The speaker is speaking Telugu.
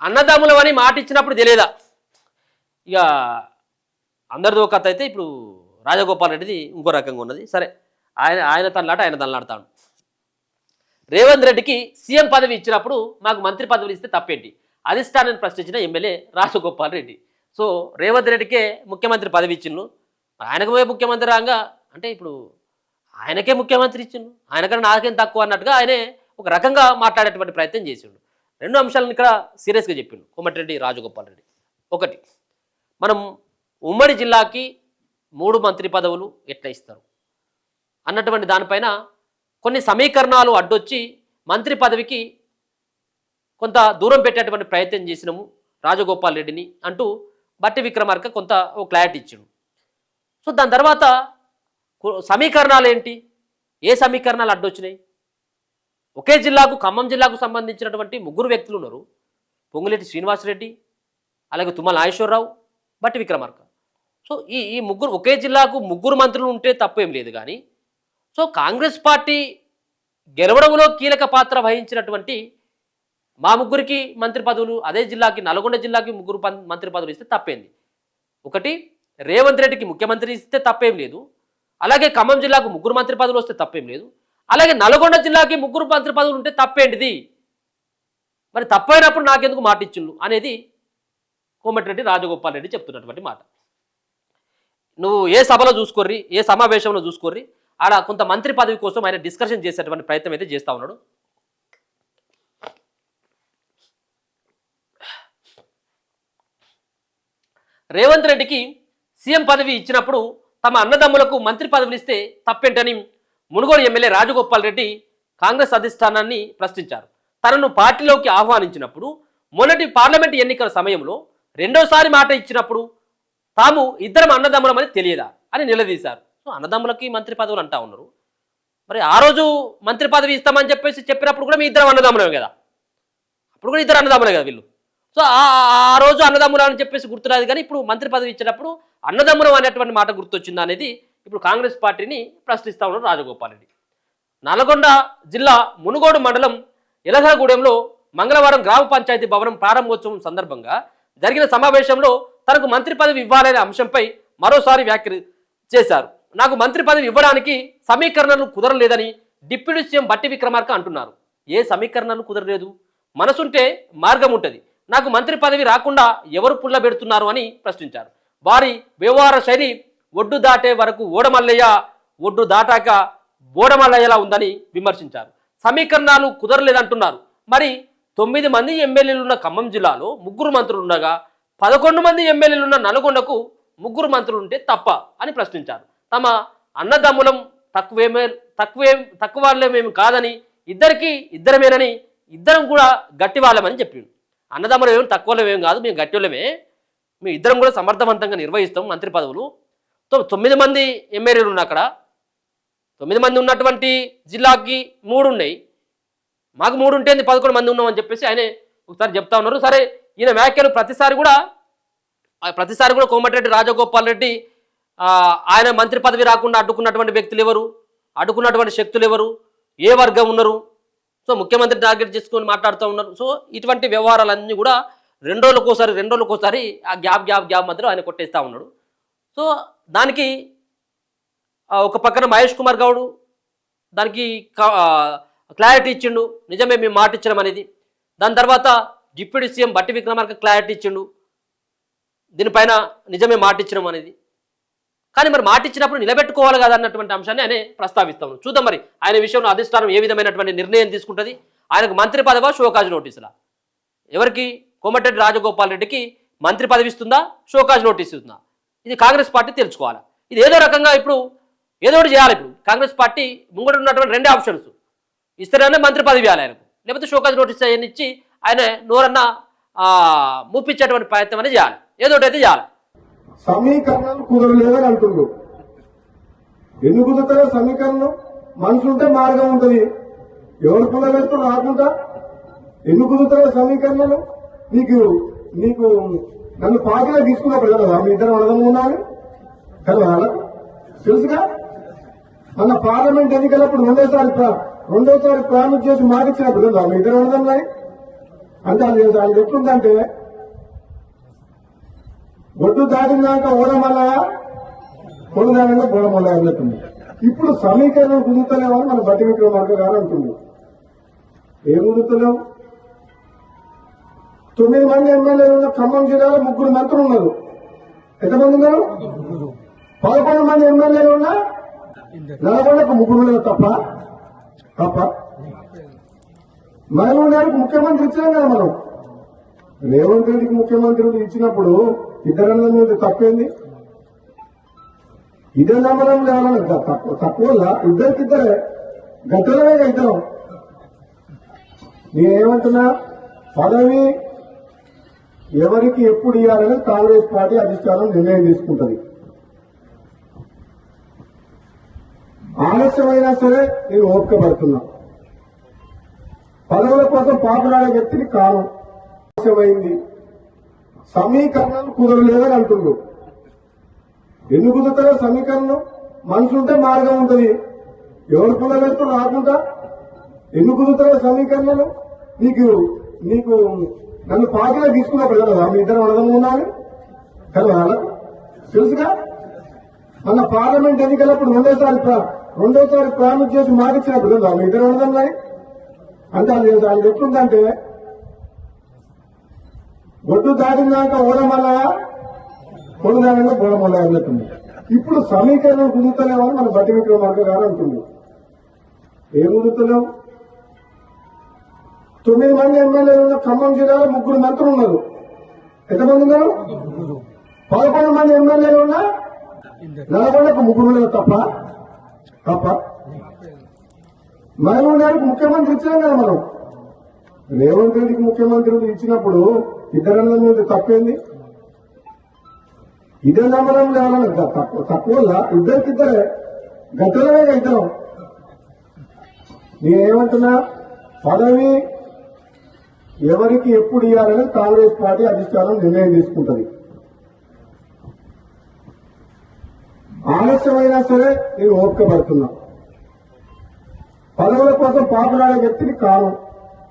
అన్నదమ్ములు అని మాట ఇచ్చినప్పుడు తెలియదా? ఇక అందరిదో కథ అయితే ఇప్పుడు రాజగోపాల్ రెడ్డిది ఇంకో రకంగా ఉన్నది. సరే, ఆయన తనలాట ఆయన తనలాడతాడు. రేవంత్ రెడ్డికి సీఎం పదవి ఇచ్చినప్పుడు మాకు మంత్రి పదవులు ఇస్తే తప్పేంటి అధిష్టానాన్ని ప్రశ్నించిన ఎమ్మెల్యే రాజగోపాల్ రెడ్డి. సో రేవంత్ రెడ్డికే ముఖ్యమంత్రి పదవి ఇచ్చిండు, ఆయనకు పోయే ముఖ్యమంత్రి రాగా అంటే ఇప్పుడు ఆయనకే ముఖ్యమంత్రి ఇచ్చిండు, ఆయనకన్నా నాకేం తక్కువ అన్నట్టుగా ఆయనే ఒక రకంగా మాట్లాడేటువంటి ప్రయత్నం చేసిండు. రెండు అంశాలను ఇక్కడ సీరియస్గా చెప్పిండు కోమటిరెడ్డి రాజగోపాల్ రెడ్డి. ఒకటి, మనం ఉమ్మడి జిల్లాకి 3 మంత్రి పదవులు ఎట్లా ఇస్తారు అన్నటువంటి దానిపైన కొన్ని సమీకరణాలు అడ్డొచ్చి మంత్రి పదవికి కొంత దూరం పెట్టేటువంటి ప్రయత్నం చేసినాము రాజగోపాల్ రెడ్డిని అంటూ బట్టి విక్రమార్క కొంత ఓ క్లారిటీ ఇచ్చిండు. సో దాని తర్వాత సమీకరణాలు ఏంటి, ఏ సమీకరణాలు అడ్డొచ్చినాయి? ఒకే జిల్లాకు, ఖమ్మం జిల్లాకు సంబంధించినటువంటి 3 వ్యక్తులు ఉన్నారు. పొంగులేటి శ్రీనివాసరెడ్డి, అలాగే తుమ్మల నాగేశ్వరరావు, బట్టి విక్రమార్క. సో ఈ ముగ్గురు ఒకే జిల్లాకు 3 మంత్రులు ఉంటే తప్పేం లేదు. కానీ సో కాంగ్రెస్ పార్టీ గెలవడంలో కీలక పాత్ర వహించినటువంటి మా 3కి మంత్రి పదవులు, అదే జిల్లాకి నల్గొండ జిల్లాకి 3 మంత్రి పదవులు ఇస్తే తప్పేంది? ఒకటి, రేవంత్ రెడ్డికి ముఖ్యమంత్రి ఇస్తే తప్పేం లేదు, అలాగే ఖమ్మం జిల్లాకు 3 మంత్రి పదవులు వస్తే తప్పేం లేదు, అలాగే నల్గొండ జిల్లాకి 3 మంత్రి పదవులు ఉంటే తప్పేంటిది? మరి తప్పైనప్పుడు నాకెందుకు మాట ఇచ్చిండు అనేది కోమటిరెడ్డి రాజగోపాల్ రెడ్డి చెప్తున్నటువంటి మాట. నువ్వు ఏ సభలో చూసుకోర్రి, ఏ సమావేశంలో చూసుకోర్రి, ఆడ కొంత మంత్రి పదవి కోసం ఆయన డిస్కషన్ చేసేటువంటి ప్రయత్నం అయితే చేస్తూ ఉన్నాడు. రేవంత్ రెడ్డికి సీఎం పదవి ఇచ్చినప్పుడు తమ అన్నదమ్ములకు మంత్రి పదవులు ఇస్తే తప్పేంటని మునుగోడు ఎమ్మెల్యే రాజగోపాల్ రెడ్డి కాంగ్రెస్ అధిష్టానాన్ని ప్రశ్నించారు. తనను పార్టీలోకి ఆహ్వానించినప్పుడు మొన్నటి పార్లమెంట్ ఎన్నికల సమయంలో రెండోసారి మాట ఇచ్చినప్పుడు తాము ఇద్దరం అన్నదమ్ములమని తెలియదా అని నిలదీశారు. సో అన్నదమ్ములకి మంత్రి పదవులు అంటా ఉన్నారు, మరి ఆ రోజు మంత్రి పదవి ఇస్తామని చెప్పినప్పుడు కూడా మీ ఇద్దరం అన్నదమ్ములమే కదా, అప్పుడు కూడా ఇద్దరు అన్నదమ్ములే కదా వీళ్ళు. సో ఆ రోజు అన్నదమ్ములు అని చెప్పేసి గుర్తురాదు, కానీ ఇప్పుడు మంత్రి పదవి ఇచ్చేటప్పుడు అన్నదమ్ములం అనేటువంటి మాట గుర్తొచ్చిందా అనేది ఇప్పుడు కాంగ్రెస్ పార్టీని ప్రశ్నిస్తూ ఉన్నారు రాజగోపాల్ రెడ్డి. నల్గొండ జిల్లా మునుగోడు మండలం ఎలగలగూడెంలో మంగళవారం గ్రామ పంచాయతీ భవనం ప్రారంభోత్సవం సందర్భంగా జరిగిన సమావేశంలో తనకు మంత్రి పదవి ఇవ్వాలనే అంశంపై మరోసారి వ్యాఖ్యలు చేశారు. నాకు మంత్రి పదవి ఇవ్వడానికి సమీకరణలు కుదరలేదని డిప్యూటీ సీఎం బట్టి విక్రమార్క అంటున్నారు. ఏ సమీకరణలు కుదరలేదు? మనసుంటే మార్గం ఉంటుంది. నాకు మంత్రి పదవి రాకుండా ఎవరు పుల్ల పెడుతున్నారు అని ప్రశ్నించారు. వారి వ్యవహార శైలి ఒడ్డు దాటే వరకు ఓడమల్లయ్య, ఒడ్డు దాటాక బోడమల్లయ్యలా ఉందని విమర్శించారు. సమీకరణాలు కుదరలేదంటున్నారు. మరి 9 మంది ఎమ్మెల్యేలున్న ఖమ్మం జిల్లాలో 3 మంత్రులు ఉండగా 11 మంది ఎమ్మెల్యేలున్న నల్గొండకు 3 మంత్రులు ఉంటే తప్ప అని ప్రశ్నించారు. తమ అన్నదమ్ములం తక్కువ వాళ్ళమేమి కాదని, ఇద్దరమేనని, ఇద్దరం కూడా గట్టి వాళ్ళమని చెప్పిండు. అన్నదమ్ములం ఏమి తక్కువలేమేం కాదు, మేము గట్టి వాళ్ళమే, మేము ఇద్దరం కూడా సమర్థవంతంగా నిర్వహిస్తాం మంత్రి పదవులు. 9 మంది ఎమ్మెల్యేలు ఉన్న అక్కడ 9 మంది ఉన్నటువంటి జిల్లాకి 3 ఉన్నాయి, మాకు 3 ఉంటే 11 మంది ఉన్నామని చెప్పేసి ఆయన ఒకసారి చెప్తా ఉన్నారు. సరే, ఈయన వ్యాఖ్యలు ప్రతిసారి కూడా కోమటిరెడ్డి రాజగోపాల్ రెడ్డి ఆయన మంత్రి పదవి రాకుండా అడ్డుకున్నటువంటి వ్యక్తులు ఎవరు, అడ్డుకున్నటువంటి శక్తులు ఎవరు, ఏ వర్గం ఉన్నారు, సో ముఖ్యమంత్రి టార్గెట్ చేసుకొని మాట్లాడుతూ ఉన్నారు. సో ఇటువంటి వ్యవహారాలన్నీ కూడా 2 రోజులకోసారి ఆ గ్యాప్ మధ్యలో ఆయన కొట్టేస్తూ ఉన్నాడు. సో దానికి ఒక పక్కన మహేష్ కుమార్ గౌడ్ దానికి క్లారిటీ ఇచ్చిండు, నిజమే మేము మాట ఇచ్చడం అనేది. దాని తర్వాత డిప్యూటీ సీఎం బట్టి విక్రమార్క క్లారిటీ ఇచ్చిండు, దీనిపైన నిజమే మాట ఇచ్చడం అనేది. కానీ మరి మాట ఇచ్చినప్పుడు నిలబెట్టుకోవాలి కదా అన్నటువంటి అంశాన్ని ఆయన ప్రస్తావిస్తాము. చూద్దాం మరి ఆయన విషయంలో అధిష్టానం ఏ విధమైనటువంటి నిర్ణయం తీసుకుంటుంది. ఆయనకు మంత్రి పదవా, షోకాజ్ నోటీసులా? ఎవరికి? కోమటిరెడ్డి రాజగోపాల్ రెడ్డికి మంత్రి పదవి ఇస్తుందా, షోకాజ్ నోటీస్ ఇస్తుందా? ఇది కాంగ్రెస్ పార్టీ తెలుసుకోవాలి. ఇది ఏదో రకంగా ఇప్పుడు ఏదో ఒకటి చేయాలి. ఇప్పుడు కాంగ్రెస్ పార్టీ ముంగడు ఉన్నటువంటి 2 ఆప్షన్స్, ఇస్తేనే మంత్రి పదవి ఇవ్వాలి ఆయనకు, లేకపోతే షోకాజ్ నోటీస్ అవన్నీ ఇచ్చి ఆయన నోరన్నా మూపించేటువంటి ప్రయత్నం అనేది చేయాలి, ఏదో ఒకటి అయితే చేయాలి. సమీకరణాలు కుదరలేదని అంటున్నారు. ఎందుకు కుదురుతారో సమీకరణం? మనసు ఉంటే మార్గం ఉంటుంది. ఎవరు కుదరలేదు రాకుండా ఎందుకు కుదురుతారో సమీకరణలు? నీకు నన్ను పార్టీలో తీసుకున్నప్పుడు కదా మీ ఇద్దరు అర్థం ఉండాలి కదా, తెలుసుగా. మన పార్లమెంట్ ఎన్నికలప్పుడు రెండోసారి ప్రామిస్ చేసి మాటిచ్చినప్పుడు కదా మీ ఇద్దరు అర్థం. అంటే అది ఎట్లుందంటే ఒడ్డు దాటినాక ఓడమల్లయా పొడుదానంగా బోడమల్లయా అన్నట్టుంది. ఇప్పుడు సమీకరణం కుదురుతలేమని మన బట్టి విక్రమార్క గారు అంటుంది. ఏం కుదురుతలేం? 9 మంది ఎమ్మెల్యేలు ఉన్న ఖమ్మం జిల్లాలో 3 మంత్రులు ఉన్నారు. ఎంతమంది ఉన్నారు? 11 మంది ఎమ్మెల్యేలు ఉన్నా నల్గొండకు 3 ఉన్నారు తప్ప మహబూబ్ గారికి ముఖ్యమంత్రి ఇచ్చినాం కదా మనం. రేవంత్ రెడ్డికి ముఖ్యమంత్రి ఇచ్చినప్పుడు ఇద్దరన్న మీద తప్పేంది? ఇదే నమ్మడం లేవాలని తక్కువ ఇద్దరికిద్దరే గట్టలనే ఇద్దరం. నేనేమంటున్నా, పదవి ఎవరికి ఎప్పుడు ఇవ్వాలని కాంగ్రెస్ పార్టీ అధిష్టానం నిర్ణయం తీసుకుంటది. ఆలస్యమైనా సరే నేను ఓపిక పడుతున్నా. పదవుల కోసం పాకులాడే వ్యక్తిని కాను. ఆలస్యమైంది, సమీకరణాలు కుదరలేదని అంటుండ్రు. ఎందుకు కుదురుతారో సమీకరణం? మనసుంటే మార్గం ఉంటుంది. ఎవరు కుదరలేదు రాకుండా ఎందుకు కుదురుతారో సమీకరణలు? నీకు నన్ను పార్టీలో తీసుకున్నప్పుడు కదా మీ ఇద్దరు అర్థం ఉండాలి కదా, వాళ్ళకు తెలుసుగా. మన పార్లమెంట్ ఎన్నికలప్పుడు రెండోసారి ప్రామిస్ చేసి మాటిచ్చినప్పుడు కదా మీ ఇద్దరు అర్థం. అంటే అది ఎట్లుందంటే ఒడ్డు దాటినాక ఓడమల్లయా పొడుదానంగా బోడమల్లయా అన్నట్టుంది. ఇప్పుడు సమీకరణం కుదురుతలేమని మన బట్టి విక్రమార్క గారు అంటుంది. ఏం కుదురుతలేం? 9 మంది ఎమ్మెల్యేలు ఉన్న ఖమ్మం జిల్లాలో 3 మంత్రులు ఉన్నారు. ఎంతమంది ఉన్నారు? 11 మంది ఎమ్మెల్యేలు ఉన్నా నల్గొండకు 3 ఉన్నారు తప్ప మహబూబ్ గారికి ముఖ్యమంత్రి ఇచ్చినాం కదా మనం. రేవంత్ రెడ్డికి ముఖ్యమంత్రి ఇచ్చినప్పుడు ఇద్దరన్న మీద తప్పేంది? ఇదే నమ్మడం లేవాలని తక్కువ ఇద్దరికిద్దరే గట్టలనే ఇద్దరం. నేనేమంటున్నా, పదవి ఎవరికి ఎప్పుడు ఇవ్వాలని కాంగ్రెస్ పార్టీ అధిష్టానం నిర్ణయం తీసుకుంటది. ఆలస్యమైనా సరే నేను ఓపిక పడుతున్నా. పదవుల కోసం పాకులాడే వ్యక్తిని కాను.